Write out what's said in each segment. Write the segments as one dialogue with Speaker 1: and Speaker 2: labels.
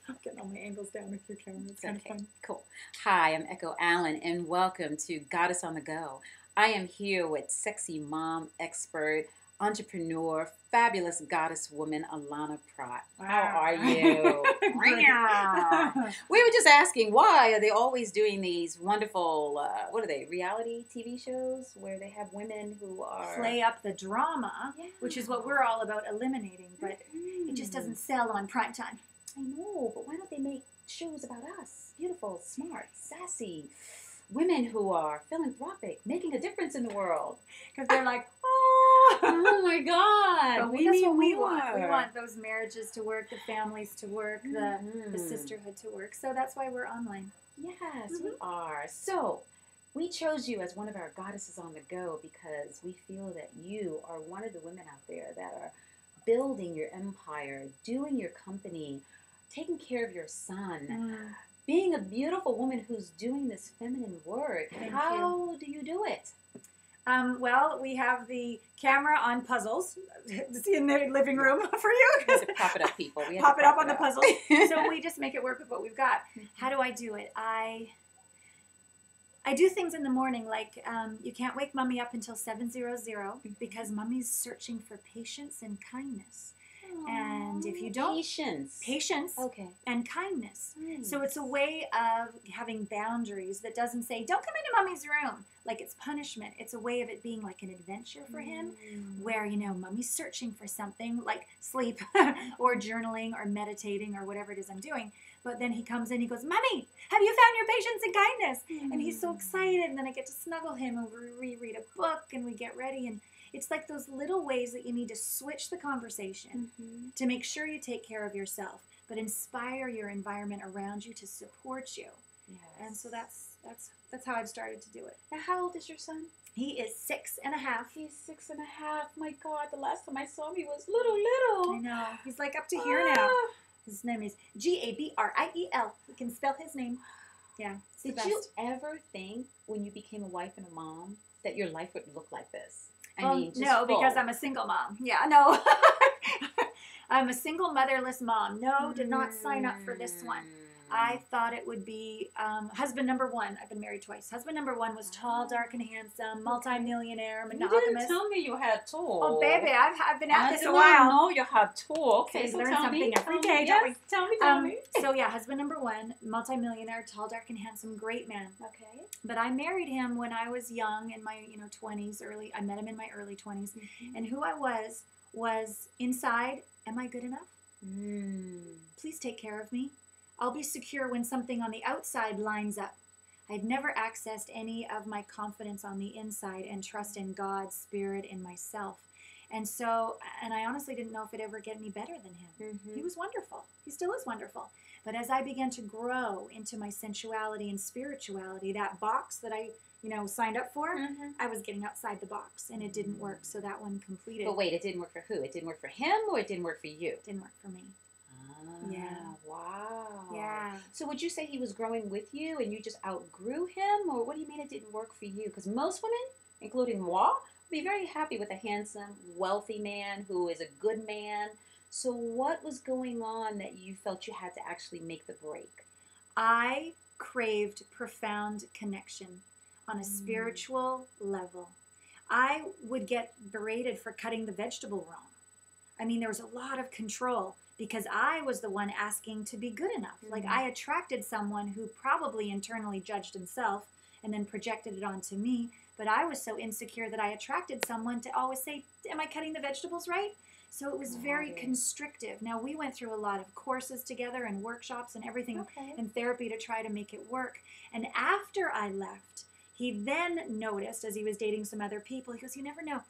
Speaker 1: I'm getting all my angles down with your camera. It's kind of fun.
Speaker 2: Cool. Hi, I'm Echo Allen, and welcome to Goddess on the Go. I am here with sexy mom expert, entrepreneur, fabulous goddess woman, Allana Pratt. How are you? We were just asking, why are they always doing these wonderful, what are they, reality TV shows where they have women who are...
Speaker 1: Play up the drama, which is what we're all about eliminating, but it just doesn't sell on prime time.
Speaker 2: I know, but why don't they make shows about us? Beautiful, smart, sassy women who are philanthropic, making a difference in the world.
Speaker 1: Because they're like, oh
Speaker 2: my God.
Speaker 1: But that's what we want. We want those marriages to work, the families to work, the sisterhood to work. So that's why we're online.
Speaker 2: Yes, we are. So we chose you as one of our goddesses on the go because we feel that you are one of the women out there that are building your empire, doing your company, taking care of your son, being a beautiful woman who's doing this feminine work. How do you do it?
Speaker 1: Well, we have the camera on puzzles in the living room for you.
Speaker 2: We have to pop it up, people. We have
Speaker 1: pop
Speaker 2: to
Speaker 1: it up on the puzzles. So we just make it work with what we've got. How do I do it? I do things in the morning, like you can't wake mommy up until 7:00 because mommy's searching for patience and kindness. And if you don't... Patience and kindness. Nice. So it's a way of having boundaries that doesn't say, don't come into mommy's room, like it's punishment. It's a way of it being like an adventure for him, where, you know, mommy's searching for something, like sleep or journaling or meditating or whatever it is I'm doing. But then he comes in, he goes, Mommy, have you found your patience and kindness? And he's so excited, and then I get to snuggle him, and we read a book, and we get ready, and it's like those little ways that you need to switch the conversation to make sure you take care of yourself, but inspire your environment around you to support you. Yes. And so that's how I've started to do it.
Speaker 2: Now, how old is your son?
Speaker 1: He is 6.5.
Speaker 2: He's 6.5. My God, the last time I saw him, he was little.
Speaker 1: I know. He's like up to here now. His name is Gabriel. We can spell his name. Yeah.
Speaker 2: Did you ever think when you became a wife and a mom that your life would look like this? I mean,
Speaker 1: no, because I'm a single mom. Yeah, no. I'm a single motherless mom. No, did not sign up for this one. I thought it would be husband number one. I've been married twice. Husband number one was tall, dark, and handsome, multi-millionaire, monogamous.
Speaker 2: You didn't tell me you had two.
Speaker 1: Oh, baby, I've been at this a while.
Speaker 2: I didn't know you had two. Okay, so
Speaker 1: learn
Speaker 2: tell
Speaker 1: something
Speaker 2: me.
Speaker 1: every day.
Speaker 2: Yes, tell me.
Speaker 1: So yeah, husband number one, multi-millionaire, tall, dark, and handsome, great man.
Speaker 2: Okay.
Speaker 1: But I married him when I was young, in my 20s, early. I met him in my early 20s, and who I was inside. Am I good enough? Please take care of me. I'll be secure when something on the outside lines up. I'd never accessed any of my confidence on the inside and trust in God's spirit in myself. And so, and I honestly didn't know if it'd ever get any better than him. He was wonderful. He still is wonderful. But as I began to grow into my sensuality and spirituality, that box that I, signed up for, I was getting outside the box, and it didn't work. So that one completed.
Speaker 2: But wait, it didn't work for who? It didn't work for him, or it didn't work for you?
Speaker 1: It didn't work for me.
Speaker 2: Yeah. Wow.
Speaker 1: Yeah.
Speaker 2: So would you say he was growing with you and you just outgrew him? Or what do you mean it didn't work for you? Because most women, including moi, would be very happy with a handsome, wealthy man who is a good man. So what was going on that you felt you had to actually make the break?
Speaker 1: I craved profound connection on a spiritual level. I would get berated for cutting the vegetable wrong. I mean, there was a lot of control, because I was the one asking to be good enough. Like, I attracted someone who probably internally judged himself and then projected it onto me. But I was so insecure that I attracted someone to always say, am I cutting the vegetables right? So it was very constrictive. Now, we went through a lot of courses together and workshops and everything and therapy to try to make it work. And after I left, he then noticed, as he was dating some other people, he goes, you never know.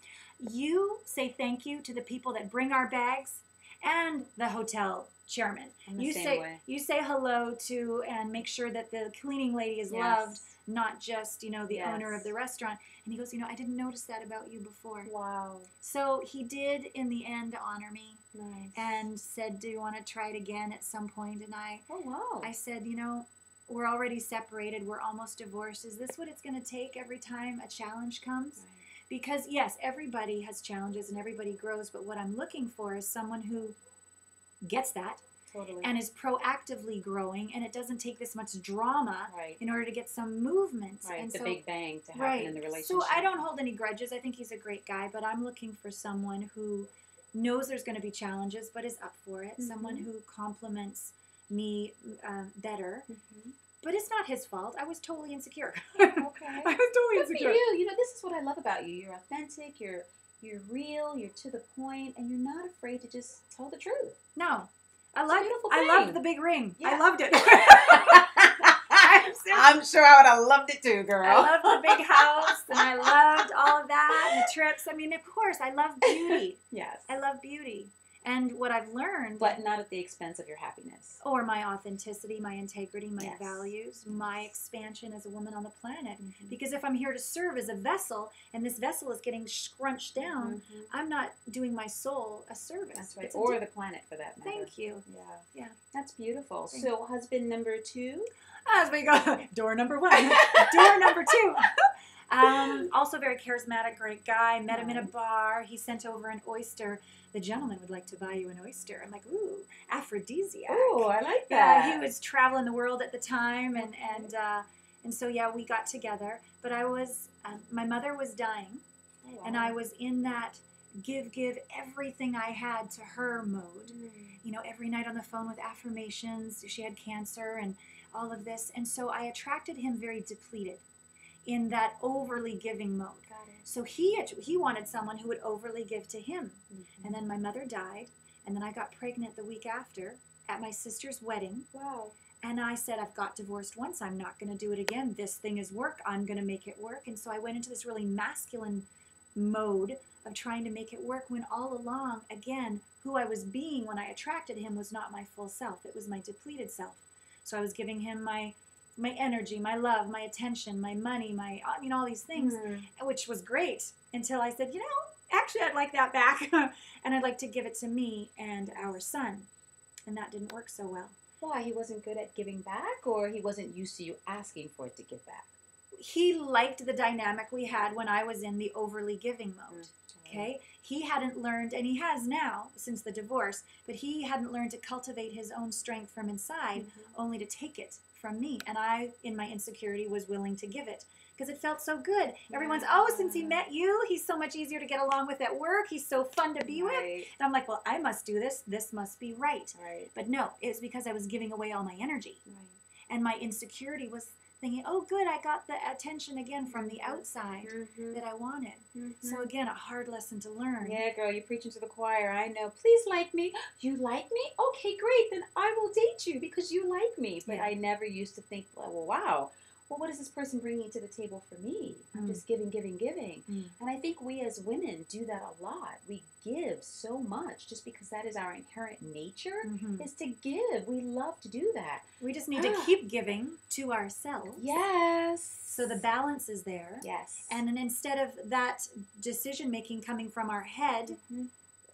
Speaker 1: You say thank you to the people that bring our bags and the hotel chairman. You say hello to and make sure that the cleaning lady is loved, not just, the owner of the restaurant. And he goes, I didn't notice that about you before.
Speaker 2: Wow.
Speaker 1: So he did, in the end, honor me.
Speaker 2: Nice.
Speaker 1: And said, do you want to try it again at some point? And I said, we're already separated. We're almost divorced. Is this what it's going to take every time a challenge comes? Right. Because, yes, everybody has challenges and everybody grows, but what I'm looking for is someone who gets that,
Speaker 2: Totally.
Speaker 1: and is proactively growing, and it doesn't take this much drama
Speaker 2: Right.
Speaker 1: in order to get some movement.
Speaker 2: Right.
Speaker 1: And
Speaker 2: the
Speaker 1: so,
Speaker 2: big bang to happen
Speaker 1: right.
Speaker 2: in the relationship.
Speaker 1: So I don't hold any grudges. I think he's a great guy, but I'm looking for someone who knows there's going to be challenges, but is up for it. Someone who compliments me better. But it's not his fault. I was totally insecure.
Speaker 2: Okay.
Speaker 1: I was totally
Speaker 2: Good
Speaker 1: insecure.
Speaker 2: for you. You know, this is what I love about you. You're authentic. You're real. You're to the point, and you're not afraid to just tell the truth.
Speaker 1: No,
Speaker 2: It's a beautiful
Speaker 1: I
Speaker 2: thing.
Speaker 1: loved the big ring.
Speaker 2: Yeah.
Speaker 1: I loved it.
Speaker 2: I'm sure I would have loved it too, girl.
Speaker 1: I loved the big house, and I loved all of that, and the trips. I mean, of course, I love beauty.
Speaker 2: Yes.
Speaker 1: I love beauty. And what I've learned...
Speaker 2: But not at the expense of your happiness.
Speaker 1: Or my authenticity, my integrity, my
Speaker 2: Yes.
Speaker 1: values, my expansion as a woman on the planet. Because if I'm here to serve as a vessel, and this vessel is getting scrunched down, I'm not doing my soul a service.
Speaker 2: That's right.
Speaker 1: It's
Speaker 2: Or the planet, for that matter.
Speaker 1: Thank you.
Speaker 2: Yeah.
Speaker 1: Yeah.
Speaker 2: That's beautiful.
Speaker 1: Thank
Speaker 2: So, husband number 2?
Speaker 1: As we go, door number 1, door number 2. Also very charismatic, great guy. Met him in a bar. He sent over an oyster. The gentleman would like to buy you an oyster. I'm like, ooh, aphrodisiac.
Speaker 2: Oh, I like that.
Speaker 1: Yeah, he was traveling the world at the time, and so yeah, we got together. But I was, my mother was dying, and I was in that give everything I had to her mode. You know, every night on the phone with affirmations. She had cancer and all of this, and so I attracted him very depleted, in that overly giving mode. So he wanted someone who would overly give to him. And then my mother died, and then I got pregnant the week after at my sister's wedding.
Speaker 2: Wow.
Speaker 1: And I said, I've got divorced once. I'm not going to do it again. This thing is work. I'm going to make it work. And so I went into this really masculine mode of trying to make it work, when all along, again, who I was being when I attracted him was not my full self. It was my depleted self. So I was giving him my energy, my love, my attention, my money, all these things, which was great, until I said, actually, I'd like that back, and I'd like to give it to me and our son. And that didn't work so well.
Speaker 2: Why? He wasn't good at giving back, or he wasn't used to you asking for it to give back?
Speaker 1: He liked the dynamic we had when I was in the overly giving mode. Okay? He hadn't learned, and he has now since the divorce, but he hadn't learned to cultivate his own strength from inside, only to take it from me. And I, in my insecurity, was willing to give it because it felt so good. Everyone's, since he met you, he's so much easier to get along with at work. He's so fun to be with. And I'm like, well, I must do this. This must be right. But no, it's because I was giving away all my energy. And my insecurity was thinking, oh, good, I got the attention again from the outside that I wanted. So again, a hard lesson to learn.
Speaker 2: Yeah, girl, you're preaching to the choir. I know. Please like me. You like me? Okay, great. Then I will date you because you like me. But I never used to think, well, wow. Well, what is this person bringing to the table for me? I'm just giving. And I think we as women do that a lot. We give so much just because that is our inherent nature, is to give. We love to do that.
Speaker 1: We just need to keep giving to ourselves.
Speaker 2: Yes.
Speaker 1: So the balance is there.
Speaker 2: Yes.
Speaker 1: And then instead of that decision-making coming from our head,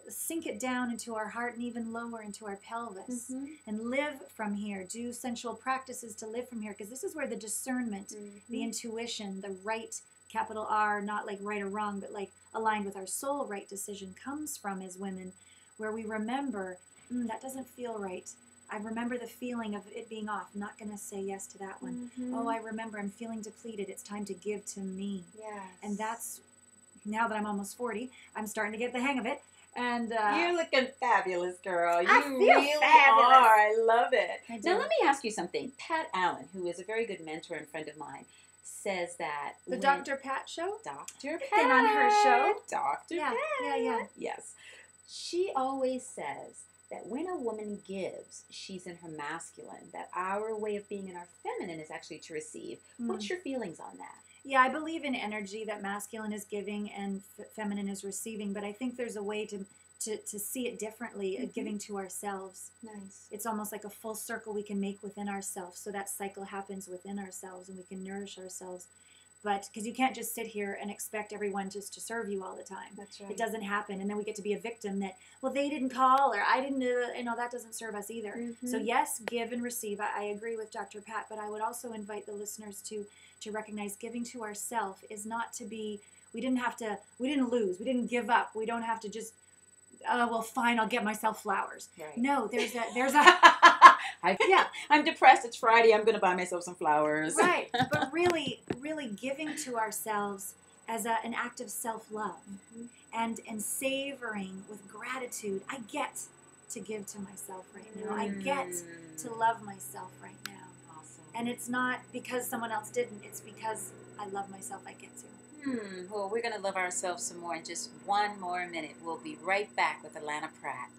Speaker 1: sink it down into our heart and even lower into our pelvis and live from here. Do sensual practices to live from here, because this is where the discernment, the intuition, the right, capital R, not like right or wrong, but like aligned with our soul right decision comes from as women, where we remember, that doesn't feel right. I remember the feeling of it being off. I'm not going to say yes to that one. Oh, I remember I'm feeling depleted. It's time to give to me.
Speaker 2: Yes.
Speaker 1: And that's, now that I'm almost 40, I'm starting to get the hang of it. And
Speaker 2: you're looking fabulous, girl. You
Speaker 1: I feel
Speaker 2: really
Speaker 1: fabulous.
Speaker 2: are. I love it.
Speaker 1: I do.
Speaker 2: Now, let me ask you something. Pat Allen, who is a very good mentor and friend of mine, says that
Speaker 1: the Dr. Pat show?
Speaker 2: Dr. Pat.
Speaker 1: Been on her show.
Speaker 2: Dr.
Speaker 1: Yeah,
Speaker 2: Pat.
Speaker 1: yeah.
Speaker 2: Yes. She always says that when a woman gives, she's in her masculine, that our way of being in our feminine is actually to receive. What's your feelings on that?
Speaker 1: Yeah, I believe in energy, that masculine is giving and feminine is receiving, but I think there's a way to see it differently, giving to ourselves.
Speaker 2: Nice.
Speaker 1: It's almost like a full circle we can make within ourselves, so that cycle happens within ourselves and we can nourish ourselves. But because you can't just sit here and expect everyone just to serve you all the time.
Speaker 2: That's right.
Speaker 1: It doesn't happen. And then we get to be a victim that, well, they didn't call or I didn't, that doesn't serve us either. So yes, give and receive. I agree with Dr. Pat, but I would also invite the listeners to recognize giving to ourselves is not to be, we didn't lose. We didn't give up. We don't have to just well, fine, I'll get myself flowers.
Speaker 2: Right.
Speaker 1: No, there's a
Speaker 2: yeah. I'm depressed. It's Friday. I'm going to buy myself some flowers.
Speaker 1: Right. But really, really giving to ourselves as an act of self-love, and savoring with gratitude. I get to give to myself right now. I get to love myself right now.
Speaker 2: Awesome.
Speaker 1: And it's not because someone else didn't. It's because I love myself. I get to.
Speaker 2: Well, we're going to love ourselves some more in just one more minute. We'll be right back with Allana Pratt.